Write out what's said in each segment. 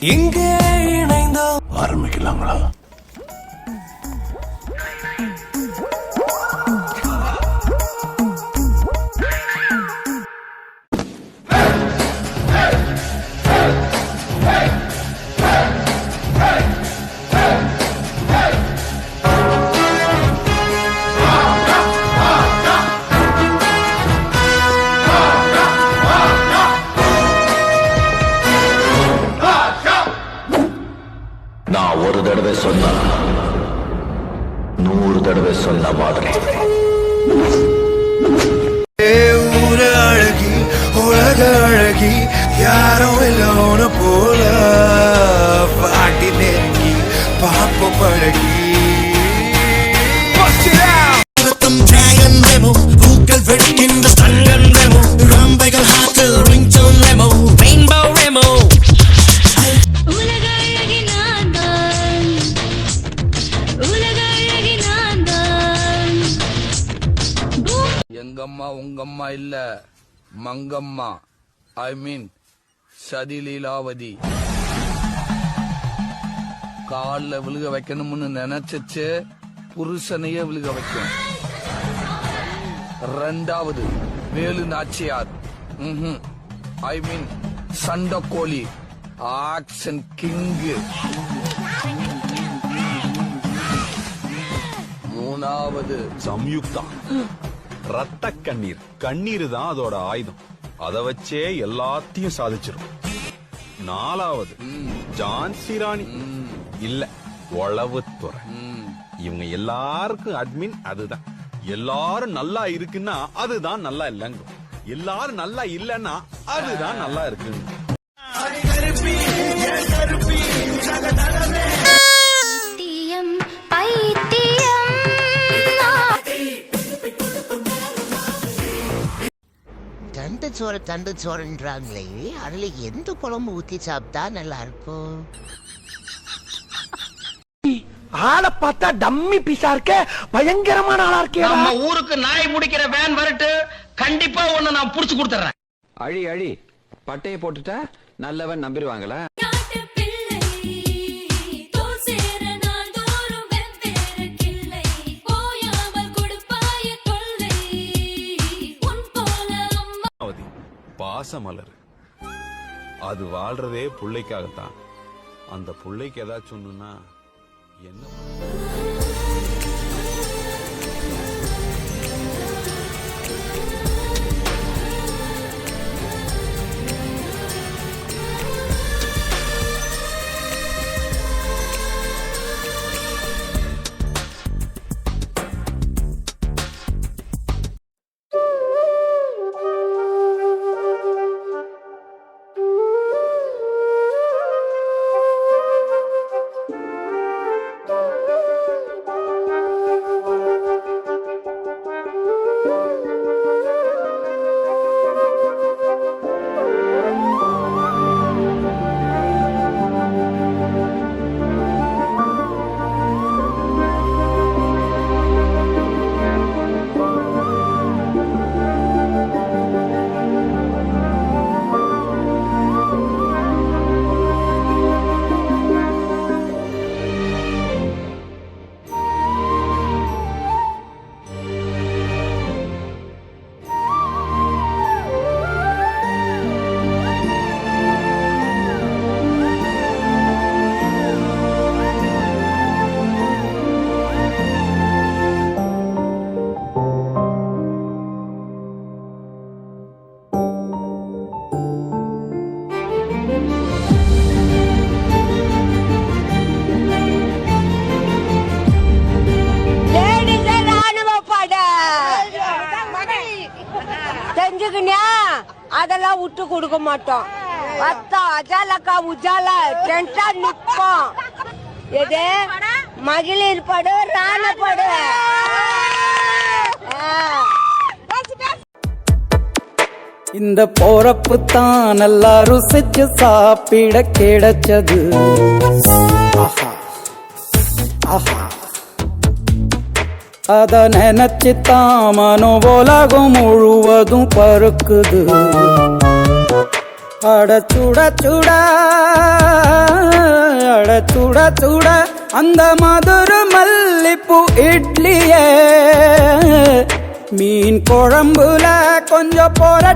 இங்கே இணைந்தோம். ஆரம்பிக்கலாங்களா? நான் ஒரு தடவை சொன்னா 100 தடவை சொன்ன மாதிரி. ஊர அழகி உலக அழகி யாரும் இல்லோன போல பாட்டி நெருங்கி பாப்ப பழகி டிராகன் ரெமோ பூக்கள் வெடிக்கின்ற ஸ்டங்கன் ரெமோ ரம்பைகள் ஹாட்டில் ரிங்டோன் ரெமோ ரெயின்போ ரெமோ எங்கம்மா உங்கம்மா இல்ல மங்கம்மா, ஐ மீன் சதிலீலாவதி. காலில் விழுக வைக்கணும்னு நினைச்சச்சு புருஷனையே விழுக வைக்கும். ரெண்டாவது வேலு நாச்சியார், ஐ மீன் சண்டக்கோழி, ஆக்ஷன் கிங்கு. மூணாவது சம்யுக்தா, ரத்த கண்ணீர். கண்ணீர் தான் அதோட ஆயுதம், அதை வச்சே எல்லாத்தையும் சாதிச்சிரும். நாலாவது ஜான்சி ராணி, இல்ல உளவுத்துறை. இவங்க எல்லாருக்கும் அட்மின் அதுதான். எல்லாரும் நல்லா இருக்குன்னா அதுதான் நல்லா இல்லைங்க, எல்லாரும் நல்லா இல்லன்னா அதுதான் நல்லா இருக்குங்க. தண்டு சோறுன்றாங்களே, அதுல எந்த குழம்பு ஊத்தி சாப்பிட்டா நல்லா இருக்கும்? ஆளை பார்த்தா டம்மி பீஸா இருக்க, பயங்கரமான ஆளா இருக்கே. நம்ம ஊருக்கு நாய் முடிக்கிற வேன் வரட்டு, கண்டிப்பா ஒண்ணு நான் புடிச்சு கொடுத்துறேன். அழி அழி பட்டைய போட்டுட்டா நல்லவன் நம்பிடுவாங்களா? பாசமலர், அது வாழ்றதே புள்ளைக்காகத்தான். அந்த புள்ளைக்கு ஏதாச்சும் ஒண்ணுன்னா என்ன? அதெல்லாம் விட்டு கொடுக்க மாட்டோம். அஜாலக்கா உஜாலா டென்டா நிப்போம். எது மகளிர் படு ராண படு. இந்த போறப்பு தான் நல்லா ருசிச்சு சாப்பிட கிடைச்சது. அத நினைச்சுத்தான் மனோ உலகம் முழுவதும் பருக்குது. அட சுட சுட அட சுட சுட அந்த மதுர மல்லிப்பூ இட்லியே மீன் குழம்புல கொஞ்சம் போற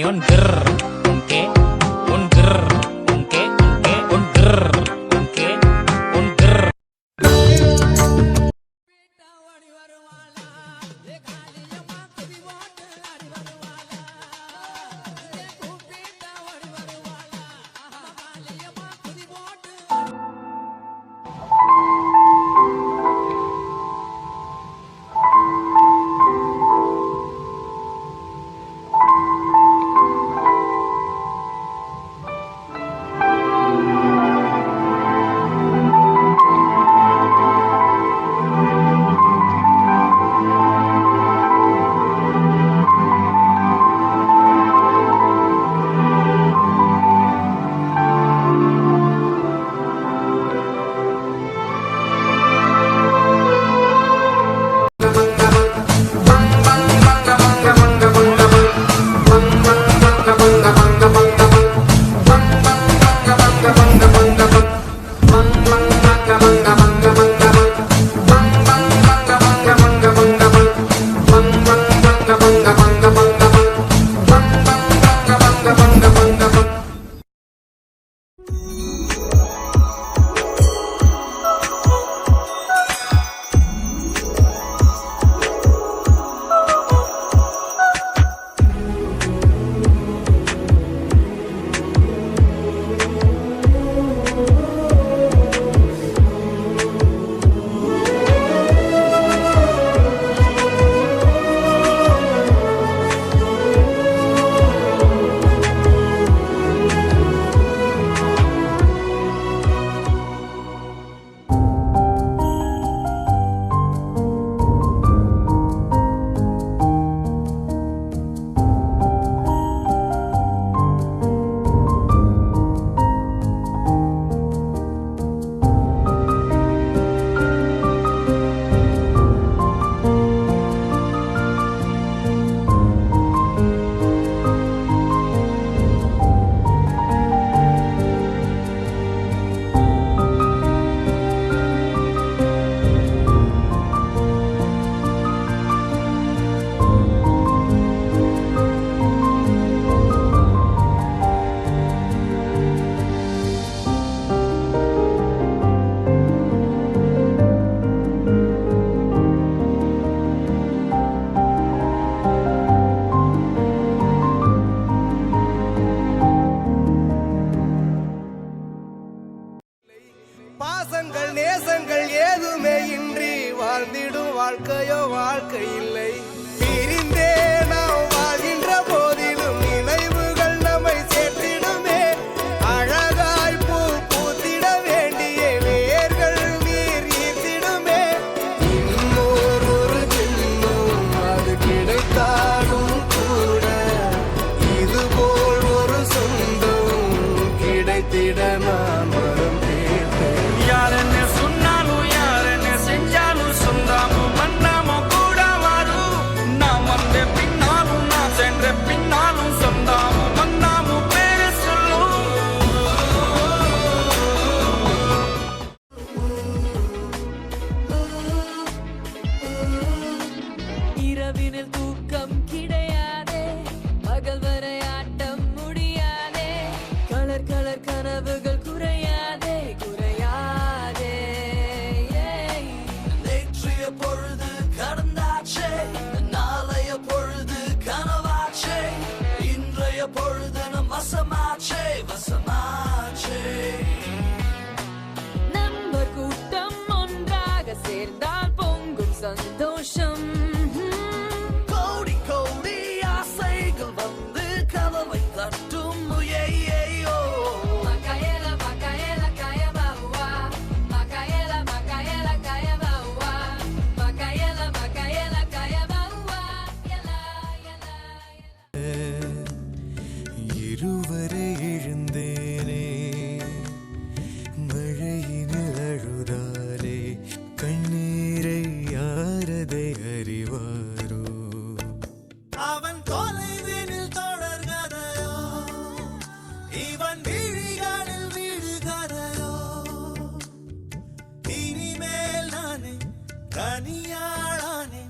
un grrr, un qué, un grrr, un qué, un grrr, un qué, un grrr. பகல் வரை ஆட்டம் முடியாதே கலர் கலர் கனவுகள் குறையாதே குறையாதே நேற்றைய பொழுது கடந்தாச்சே நாளைய பொழுது கனவாச்சே இன்றைய பொழுது நம் வசமாச்சே வசமாச்சே நண்பர் கூட்டம் ஒன்றாக சேர்ந்தால் பொங்கும் சந்தோஷம் கோடி கோடி ஆசைகள் வந்து கதவை தட்டும் ஐயையோ Macaela, Macaela, Caia Baua. Macaela, Macaela, Caia Baua. Macaela, Macaela, Caia Baua. Yala, yala, yala. இருவரை எழுந்தேனே மழையினில் அழுதாலே கண்ணீரை யாரதை அறிவாரோ அவன் தொலைவினில் தொடர்கதையோ இவன் விழிகளில் விடுகதையோ இனிமேல் நானே தனியாளானே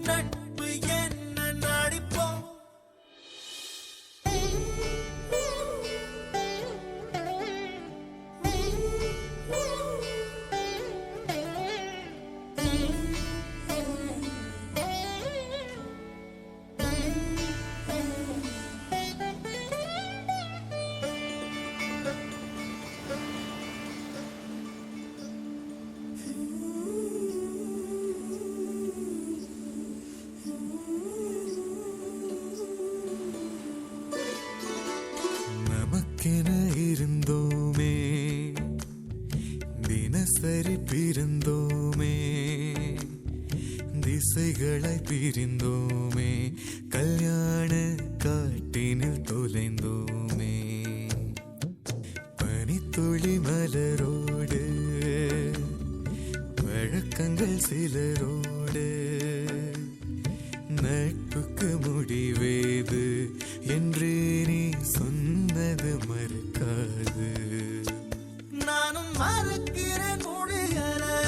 நட்பு என்ன நடிப்போம் நமக்கென இருந்தோமே தினசரி பிரிந்தோமே திசைகளை பிரிந்தோமே கல்யாண காட்டினில் தொலைந்தோமே பனித்துளி மலரோடு வழக்கங்கள் சிலரோடு நட்புக்கு முடிவேது என்று நீ சொன்னது மறுக்காது நானும் மறுக்கிறேன் முடியலே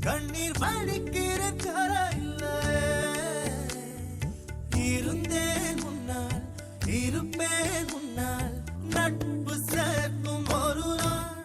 கண்ணீர் வடிக்கிறேன் கரையில்ல இருந்தேன் முன்னால் இருப்பேன் முன்னால் நட்பு சேர்க்கும் ஒரு நாள்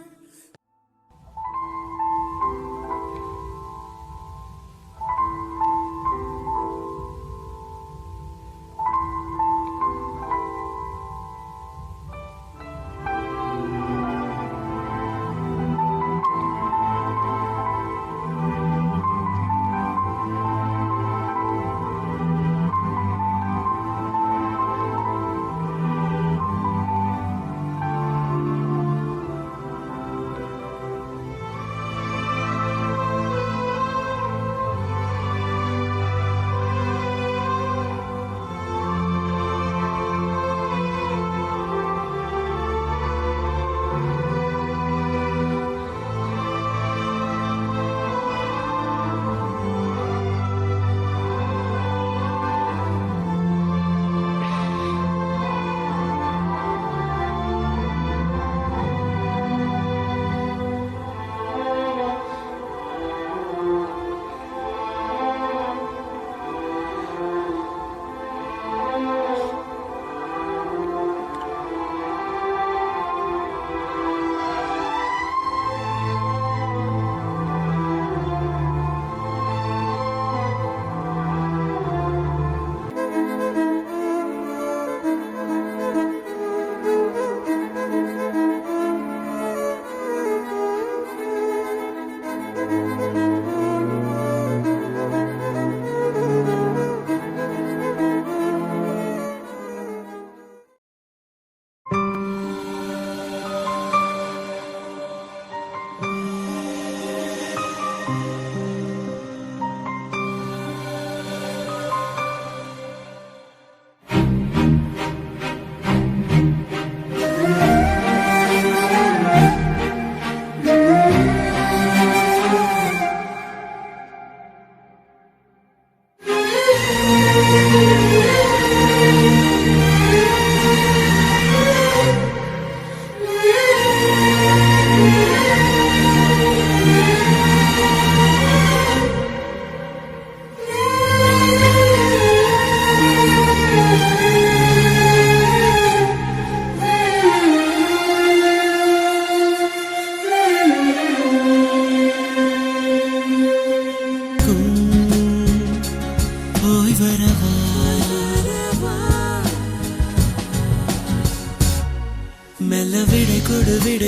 மெல்ல விடை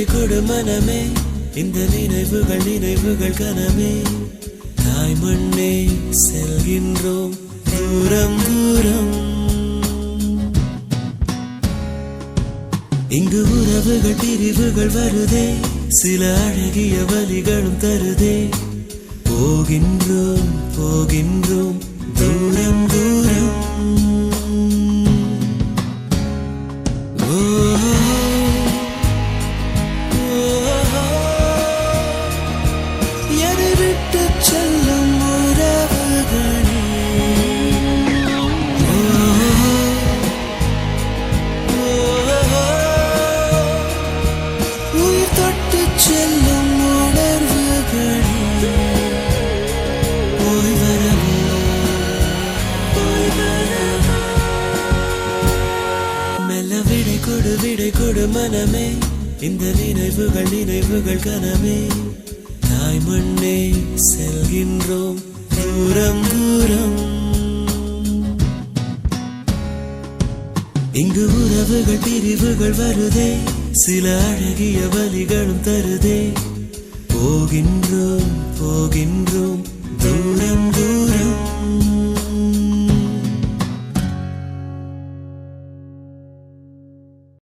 கொடு மனமே இந்த நினைவுகள் கனமே தாய் மண்ணே செல்கின்றோம் தூரம் இங்கு உறவுகள் பிரிவுகள் வருதே சில அழகிய வலிகளும் தருதே போகின்றோம் தூரம் எதை விட்டு செல்லும் உறவுகளே உயிர் தொட்டு செல்லும் உணர்வுகளே போய் வரவா மெல்ல விடை கொடு மனமே இந்த நினைவுகள் கனமே தாய் மண்ணே செல்கின்றோம் தூரம் இங்கு உறவுகள் பிரிவுகள் வருதே சில அழகிய வலிகள்